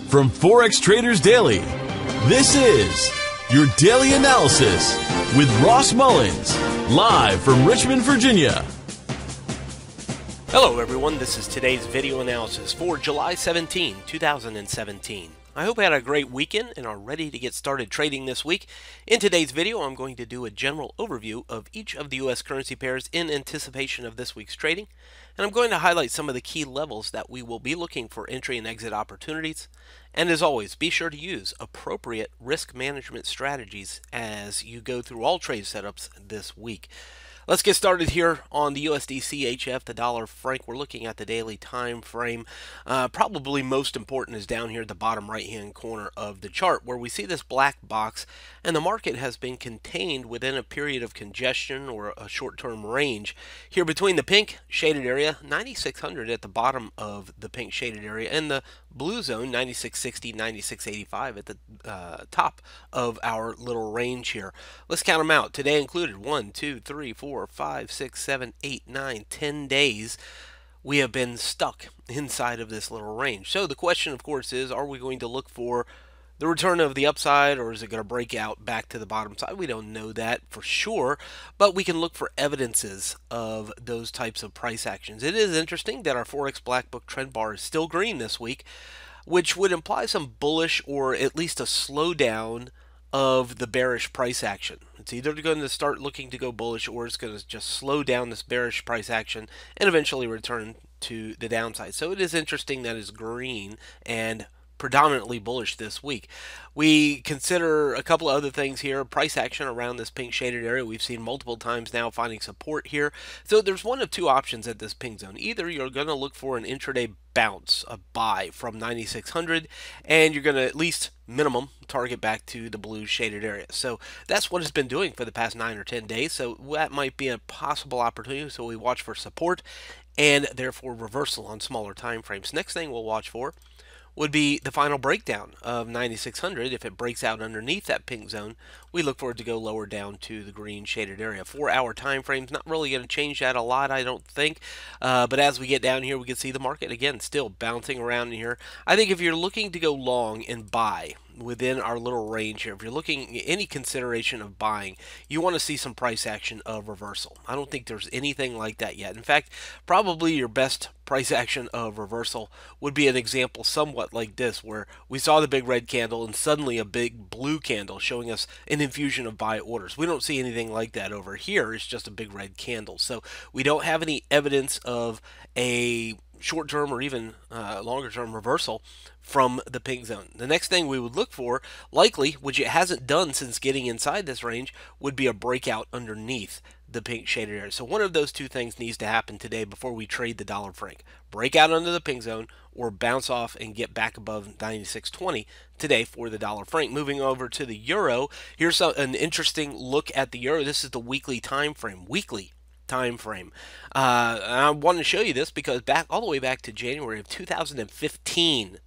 From Forex Traders Daily, this is your daily analysis with Ross Mullins, live from Richmond, Virginia. Hello everyone, this is today's video analysis for July 17, 2017. I hope you had a great weekend and are ready to get started trading this week. In today's video, I'm going to do a general overview of each of the U.S. currency pairs in anticipation of this week's trading. And I'm going to highlight some of the key levels that we will be looking for entry and exit opportunities. And as always, be sure to use appropriate risk management strategies as you go through all trade setups this week. Let's get started here on the USDCHF, the dollar franc. We're looking at the daily time frame. Probably most important is down here at the bottom right-hand corner of the chart, where we see this black box, and the market has been contained within a period of congestion or a short-term range. Here between the pink shaded area, 9600 at the bottom of the pink shaded area, and the blue zone, 9660, 9685 at the top of our little range here. Let's count them out. Today included 1, 2, 3, 4, 5, 6, 7, 8, 9, 10 days. We have been stuck inside of this little range. So the question, of course, is, are we going to look for the return of the upside, or is it going to break out back to the bottom side? We don't know that for sure, but we can look for evidences of those types of price actions. It is interesting that our Forex Black Book trend bar is still green this week, which would imply some bullish or at least a slowdown of the bearish price action. It's either going to start looking to go bullish, or it's going to just slow down this bearish price action and eventually return to the downside. So it is interesting that it's green and predominantly bullish this week. We consider a couple of other things here. Price action around this pink shaded area we've seen multiple times now, finding support here. So there's one of two options at this pink zone. Either you're going to look for an intraday bounce, a buy from 9600, and you're going to at least minimum target back to the blue shaded area. So that's what it's been doing for the past 9 or 10 days. So that might be a possible opportunity. So we watch for support and therefore reversal on smaller time frames. Next thing we'll watch for would be the final breakdown of 9600. If it breaks out underneath that pink zone, we look for it to go lower down to the green shaded area. 4-hour time frames, not really going to change that a lot, I don't think. But as we get down here, we can see the market again still bouncing around here. I think if you're looking to go long and buy within our little range here, if you're looking at any consideration of buying, you want to see some price action of reversal. I don't think there's anything like that yet. In fact, probably your best price action of reversal would be an example somewhat like this, where we saw the big red candle and suddenly a big blue candle showing us an infusion of buy orders. We don't see anything like that over here. It's just a big red candle. So we don't have any evidence of a short-term or even longer-term reversal from the pink zone. The next thing we would look for, likely, which it hasn't done since getting inside this range, would be a breakout underneath the pink shaded area. So one of those two things needs to happen today before we trade the dollar franc. Break out under the pink zone, or bounce off and get back above 96.20 today for the dollar franc. Moving over to the euro, here's an interesting look at the euro. This is the weekly time frame. Time frame. I want to show you this because all the way back to January of 2015,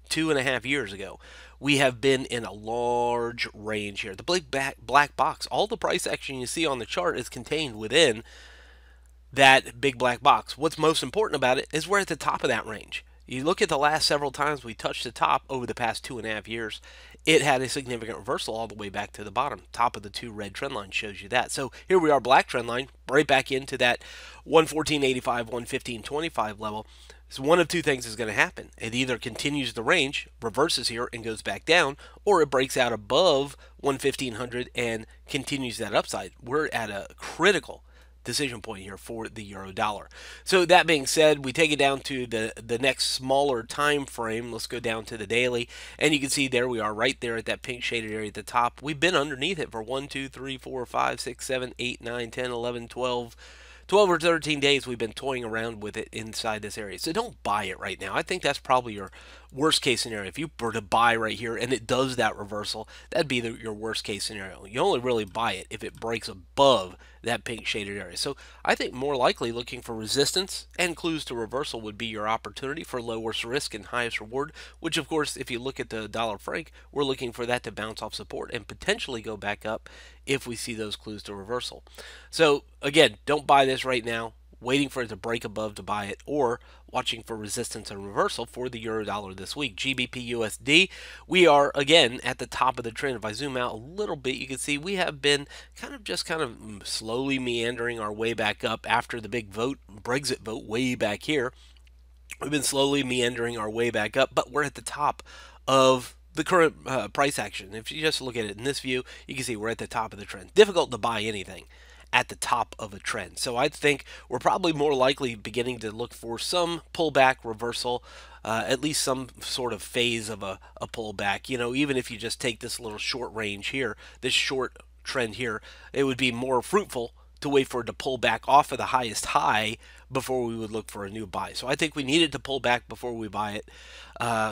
2.5 years ago, we have been in a large range here. The black box, all the price action you see on the chart is contained within that big black box. What's most important about it is we're at the top of that range. You look at the last several times we touched the top over the past 2.5 years, it had a significant reversal all the way back to the bottom. Top of the two red trend lines shows you that. So here we are, black trend line, right back into that 114.85, 115.25 level. So one of two things is going to happen. It either continues the range, reverses here and goes back down, or it breaks out above 11500 and continues that upside. We're at a critical decision point here for the euro dollar. So that being said, we take it down to the next smaller time frame. Let's go down to the daily, and you can see there we are right there at that pink shaded area at the top. We've been underneath it for 1, 2, 3, 4, 5, 6, 7, 8, 9, 10, 11, 12 or 13 days we've been toying around with it inside this area. So don't buy it right now. I think that's probably your worst case scenario. If you were to buy right here and it does that reversal, that'd be your worst case scenario. You only really buy it if it breaks above that pink shaded area. So I think more likely looking for resistance and clues to reversal would be your opportunity for lowest risk and highest reward, which of course, if you look at the dollar franc, we're looking for that to bounce off support and potentially go back up if we see those clues to reversal. So again, don't buy this right now. waiting for it to break above to buy it, or watching for resistance and reversal for the euro dollar this week. GBPUSD, we are again at the top of the trend. If I zoom out a little bit, you can see we have been kind of slowly meandering our way back up after the big vote, Brexit vote, way back here. We've been slowly meandering our way back up, but we're at the top of the current price action. If you just look at it in this view, you can see we're at the top of the trend. Difficult to buy anything at the top of a trend. So I think we're probably more likely beginning to look for some pullback reversal, at least some sort of phase of a pullback. You know, even if you just take this little short range here, this short trend here, it would be more fruitful to wait for it to pull back off of the highest high before we would look for a new buy. So I think we needed to pull back before we buy it.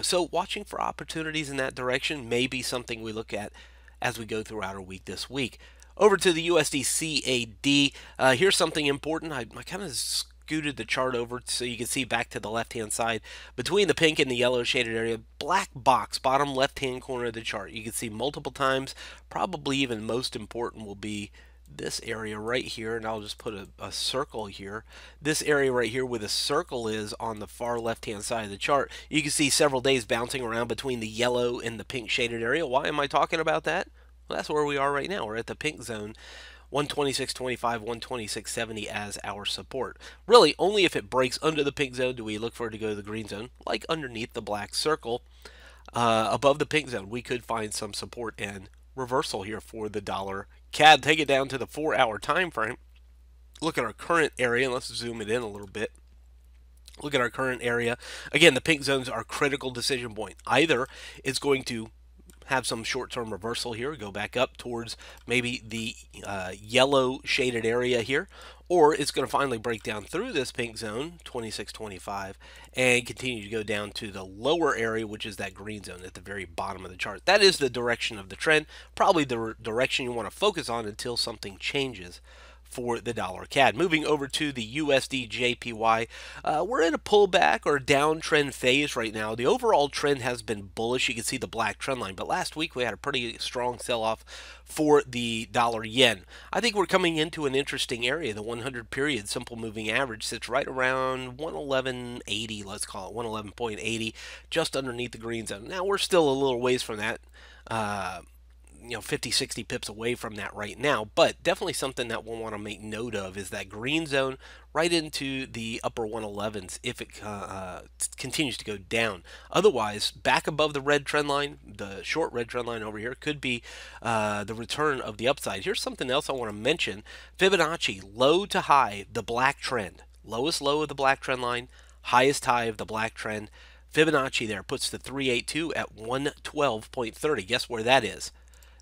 So watching for opportunities in that direction may be something we look at as we go throughout our week this week. Over to the USDCAD. Here's something important. I kind of scooted the chart over so you can see back to the left-hand side. Between the pink and the yellow shaded area, black box, bottom left-hand corner of the chart. You can see multiple times. Probably even most important will be this area right here, and I'll just put a circle here. This area right here where the circle is on the far left hand side of the chart, you can see several days bouncing around between the yellow and the pink shaded area. Why am I talking about that? Well, that's where we are right now. We're at the pink zone, 126.25, 126.70 as our support. Really, only if it breaks under the pink zone do we look for it to go to the green zone, like underneath the black circle. Above the pink zone, we could find some support and reversal here for the dollar CAD. Take it down to the 4-hour time frame. Look at our current area, and let's zoom it in a little bit. Look at our current area. Again, the pink zones are critical decision point. Either it's going to have some short-term reversal here, go back up towards maybe the yellow shaded area here, or it's going to finally break down through this pink zone, 26.25, and continue to go down to the lower area, which is that green zone at the very bottom of the chart. That is the direction of the trend, probably the direction you want to focus on until something changes for the dollar CAD. Moving over to the USDJPY, we're in a pullback or downtrend phase right now. The overall trend has been bullish. You can see the black trend line, but last week we had a pretty strong sell-off for the dollar yen. I think we're coming into an interesting area. The 100 period simple moving average sits right around 111.80, let's call it 111.80, just underneath the green zone. Now we're still a little ways from that. 50, 60 pips away from that right now, but definitely something that we'll want to make note of is that green zone right into the upper 111s if it continues to go down. Otherwise, back above the red trend line, the short red trend line over here, could be the return of the upside. Here's something else I want to mention. Fibonacci, low to high, the black trend. Lowest low of the black trend line, highest high of the black trend. Fibonacci there puts the 382 at 112.30. Guess where that is?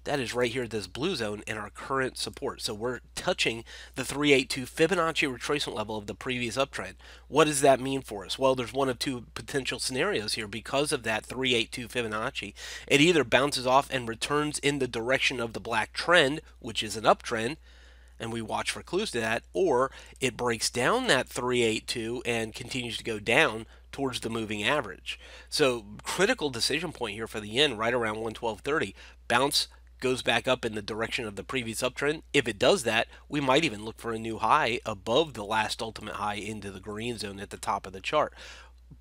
That is right here, this blue zone, in our current support. So we're touching the 382 Fibonacci retracement level of the previous uptrend. What does that mean for us? Well, there's one of two potential scenarios here. Because of that 382 Fibonacci, it either bounces off and returns in the direction of the black trend, which is an uptrend, and we watch for clues to that, or it breaks down that 382 and continues to go down towards the moving average. So critical decision point here for the yen, right around 112.30. Bounce, goes back up in the direction of the previous uptrend. If it does that, we might even look for a new high above the last ultimate high into the green zone at the top of the chart.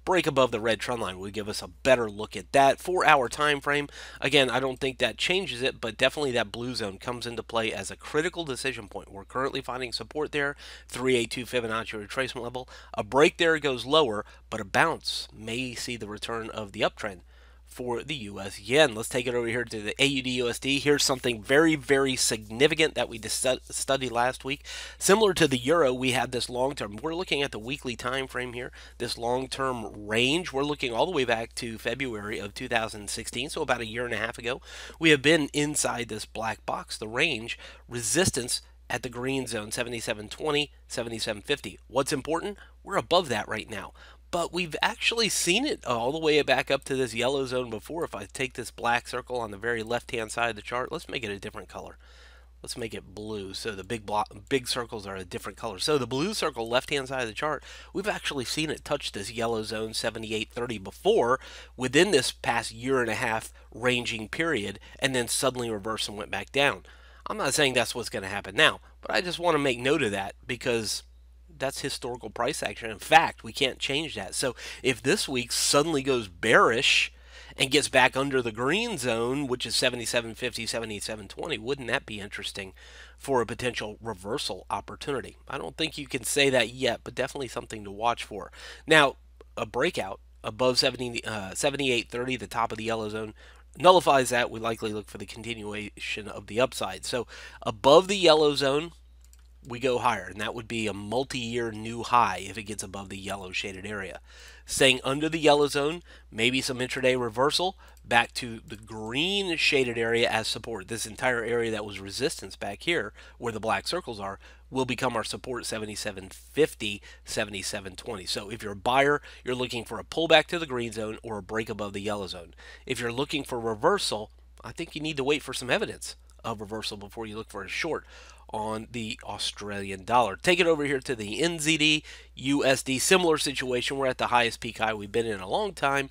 Break above the red trend line would give us a better look at that 4-hour time frame. Again, I don't think that changes it, but definitely that blue zone comes into play as a critical decision point. We're currently finding support there, 382 Fibonacci retracement level. A break there goes lower, but a bounce may see the return of the uptrend for the US yen. Let's take it over here to the AUDUSD. Here's something very, very significant that we studied last week. Similar to the euro, we had this long-term. We're looking at the weekly time frame here, this long-term range. We're looking all the way back to February of 2016, so about a year and a half ago. We have been inside this black box, the range, resistance at the green zone, 77.20, 77.50. What's important? We're above that right now. But we've actually seen it all the way back up to this yellow zone before. If I take this black circle on the very left-hand side of the chart, let's make it a different color. Let's make it blue, so the big circles are a different color. So the blue circle, left-hand side of the chart, we've actually seen it touch this yellow zone, 78.30, before within this past year and a half ranging period, and then suddenly reversed and went back down. I'm not saying that's what's going to happen now, but I just want to make note of that because that's historical price action. In fact, we can't change that. So if this week suddenly goes bearish and gets back under the green zone, which is 77.50, 77.20, wouldn't that be interesting for a potential reversal opportunity? I don't think you can say that yet, but definitely something to watch for. Now, a breakout above 78.30, the top of the yellow zone, nullifies that. We likely look for the continuation of the upside. So above the yellow zone, we go higher, and that would be a multi-year new high if it gets above the yellow shaded area. Staying under the yellow zone, maybe some intraday reversal back to the green shaded area as support. This entire area that was resistance back here, where the black circles are, will become our support 77.50, 77.20. So if you're a buyer, you're looking for a pullback to the green zone or a break above the yellow zone. If you're looking for reversal, I think you need to wait for some evidence of reversal before you look for a short on the Australian dollar. Take it over here to the NZDUSD. Similar situation. We're at the highest peak high we've been in a long time.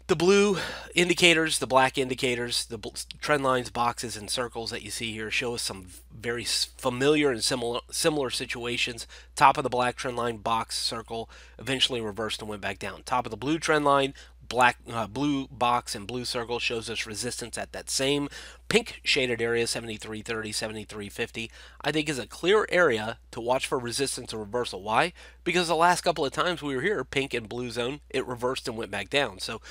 The blue indicators, the black indicators, the trend lines, boxes, and circles that you see here show us some very familiar and similar situations. Top of the black trend line, box, circle, eventually reversed and went back down. Top of the blue trend line, blue box and blue circle shows us resistance at that same pink shaded area, 73.30, 73.50. I think is a clear area to watch for resistance or reversal. Why? Because the last couple of times we were here, pink and blue zone, it reversed and went back down. So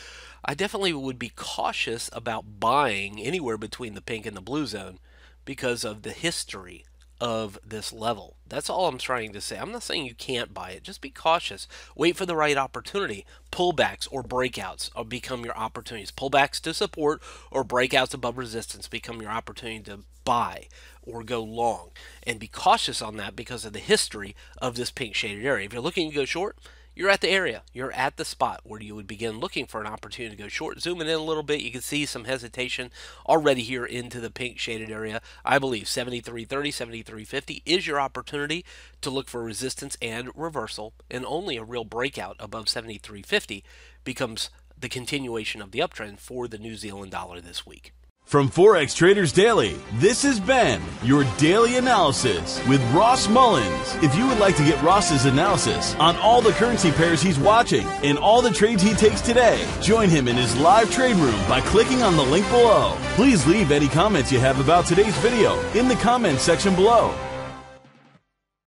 I definitely would be cautious about buying anywhere between the pink and the blue zone because of the history of this level. That's all I'm trying to say. I'm not saying you can't buy it. Just be cautious. Wait for the right opportunity. Pullbacks or breakouts become your opportunities. Pullbacks to support or breakouts above resistance become your opportunity to buy or go long. And be cautious on that because of the history of this pink shaded area. If you're looking to go short, you're at the area. You're at the spot where you would begin looking for an opportunity to go short. Zooming in a little bit, you can see some hesitation already here into the pink shaded area. I believe 73.30, 73.50 is your opportunity to look for resistance and reversal, and only a real breakout above 73.50 becomes the continuation of the uptrend for the New Zealand dollar this week. From Forex Traders Daily, this has been your daily analysis with Ross Mullins. If you would like to get Ross's analysis on all the currency pairs he's watching and all the trades he takes today, join him in his live trade room by clicking on the link below. Please leave any comments you have about today's video in the comments section below.